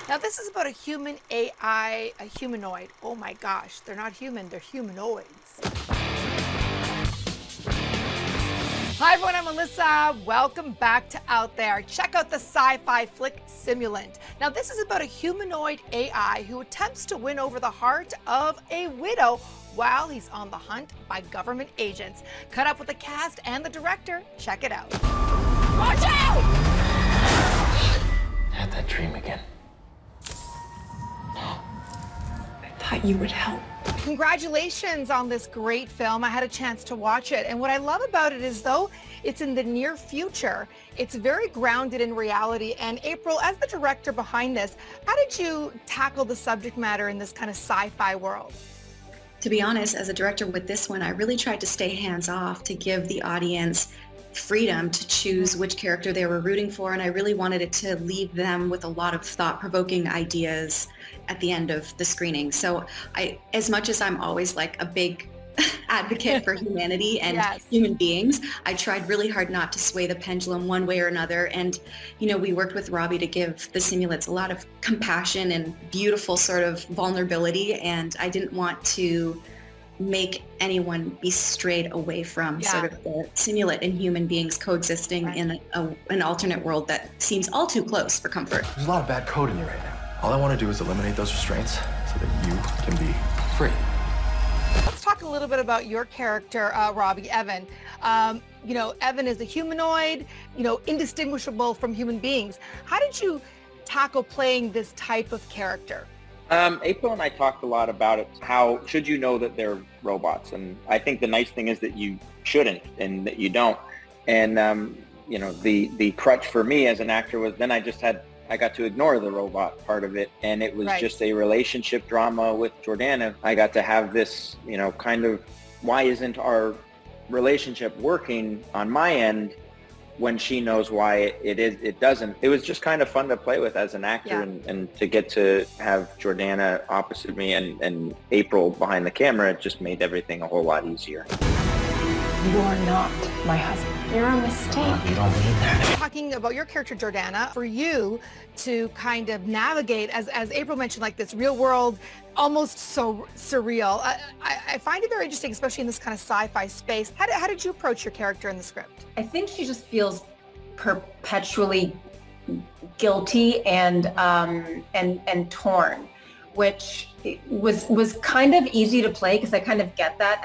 Now this is about a human AI, a humanoid. Oh my gosh, they're not human, they're humanoids. Hi everyone, I'm Melissa. Welcome back to Out There. Check out the sci-fi flick Simulant. Now this is about a humanoid AI who attempts to win over the heart of a widow while he's on the hunt by government agents. Cut up with the cast and the director. Check it out. Watch out! I had that dream again. I thought you would help. Congratulations on this great film. I had a chance to watch it. And what I love about it is, though it's in the near future, it's very grounded in reality. And April, as the director behind this, how did you tackle the subject matter in this kind of sci-fi world? To be honest, as a director with this one, I really tried to stay hands-off to give the audience freedom to choose which character they were rooting for, and I really wanted it to leave them with a lot of thought-provoking ideas at the end of the screening. So as much as I'm always like a big advocate for humanity and human beings, I tried really hard not to sway the pendulum one way or another. And, you know, we worked with Robbie to give the simulants a lot of compassion and beautiful sort of vulnerability, and I didn't want to make anyone be strayed away from sort of the simulant and human beings coexisting in an alternate world that seems all too close for comfort. There's a lot of bad code in you right now. All I want to do is eliminate those restraints so that you can be free. Let's talk a little bit about your character, Robbie, Evan. You know, Evan is a humanoid, you know, indistinguishable from human beings. How did you tackle playing this type of character? April and I talked a lot about it. How should you know that they're robots? And I think the nice thing is that you shouldn't and that you don't. And, you know, the crutch for me as an actor was then I got to ignore the robot part of it. And it was just a relationship drama with Jordana. I got to have this, you know, kind of, why isn't our relationship working on my end when she knows why it doesn't. It was just kind of fun to play with as an actor and to get to have Jordana opposite me and April behind the camera, it just made everything a whole lot easier. You are not my husband. You're a mistake. You don't mean that. Talking about your character, Jordana, for you to kind of navigate, as April mentioned, like this real world, almost so surreal. I find it very interesting, especially in this kind of sci-fi space. How did you approach your character in the script? I think she just feels perpetually guilty and torn, which was kind of easy to play because I kind of get that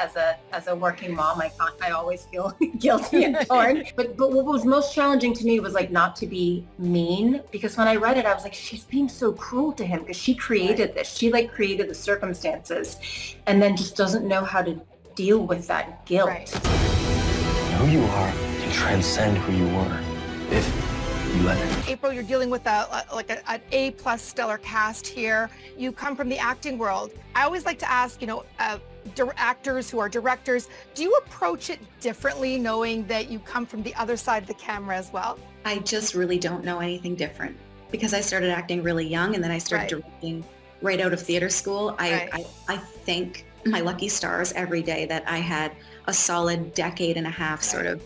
as a working mom. I always feel guilty and torn. But what was most challenging to me was like not to be mean, because when I read it, I was like, she's being so cruel to him because she created this. She like created the circumstances, and then just doesn't know how to deal with that guilt. Who you are can transcend who you were if you let it. April, you're dealing with an A+ stellar cast here. You come from the acting world. I always like to ask, you know, actors who are directors, do you approach it differently knowing that you come from the other side of the camera as well? I just really don't know anything different because I started acting really young and then I started directing right out of theater school. I thank my lucky stars every day that I had a solid decade and a half sort of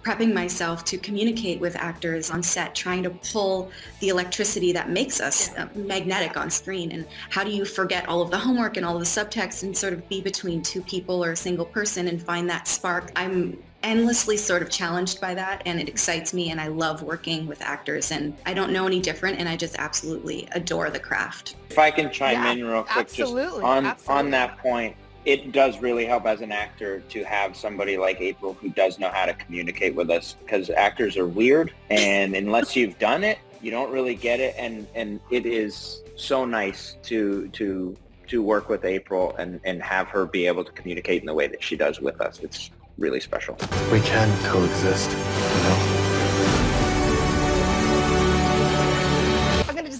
prepping myself to communicate with actors on set, trying to pull the electricity that makes us magnetic on screen. And how do you forget all of the homework and all of the subtext and sort of be between two people or a single person and find that spark? I'm endlessly sort of challenged by that, and it excites me, and I love working with actors, and I don't know any different, and I just absolutely adore the craft. If I can chime in real quick, just on that point, it does really help as an actor to have somebody like April who does know how to communicate with us, because actors are weird, and unless you've done it, you don't really get it. And it is so nice to work with April and have her be able to communicate in the way that she does with us. It's really special. We can coexist, you know?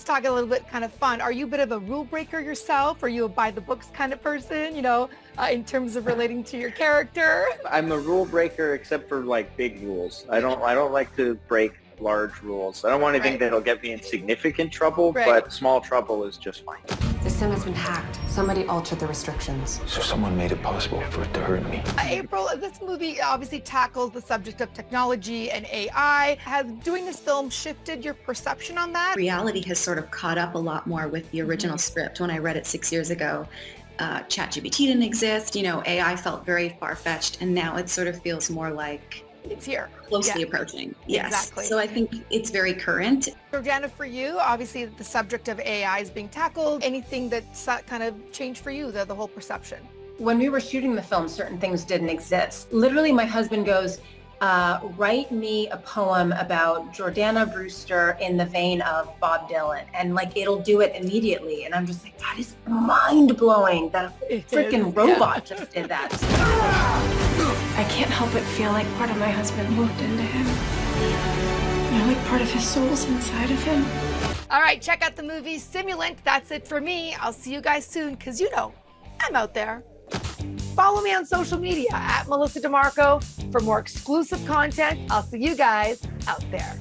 Talk a little bit kind of fun. Are you a bit of a rule breaker yourself? Are you a by the books kind of person, you know, in terms of relating to your character? I'm a rule breaker except for like big rules. I don't like to break large rules. I don't want anything that'll get me in significant trouble, but small trouble is just fine. The sim has been hacked. Somebody altered the restrictions. So someone made it possible for it to hurt me. April, this movie obviously tackles the subject of technology and AI. Has doing this film shifted your perception on that? Reality has sort of caught up a lot more with the original script. When I read it 6 years ago, ChatGPT didn't exist. AI felt very far-fetched, and now it sort of feels more like it's here. Closely approaching. Yes. Exactly. So I think it's very current. Jordana, for you, obviously the subject of AI is being tackled. Anything that kind of changed for you, the whole perception? When we were shooting the film, certain things didn't exist. Literally, my husband goes, write me a poem about Jordana Brewster in the vein of Bob Dylan, and it'll do it immediately. And I'm just like, that is mind blowing that a freaking robot just did that. I can't help but feel like part of my husband moved into him. Like part of his soul's inside of him. All right, check out the movie Simulant. That's it for me. I'll see you guys soon, because I'm out there. Follow me on social media at Melissa DiMarco for more exclusive content. I'll see you guys out there.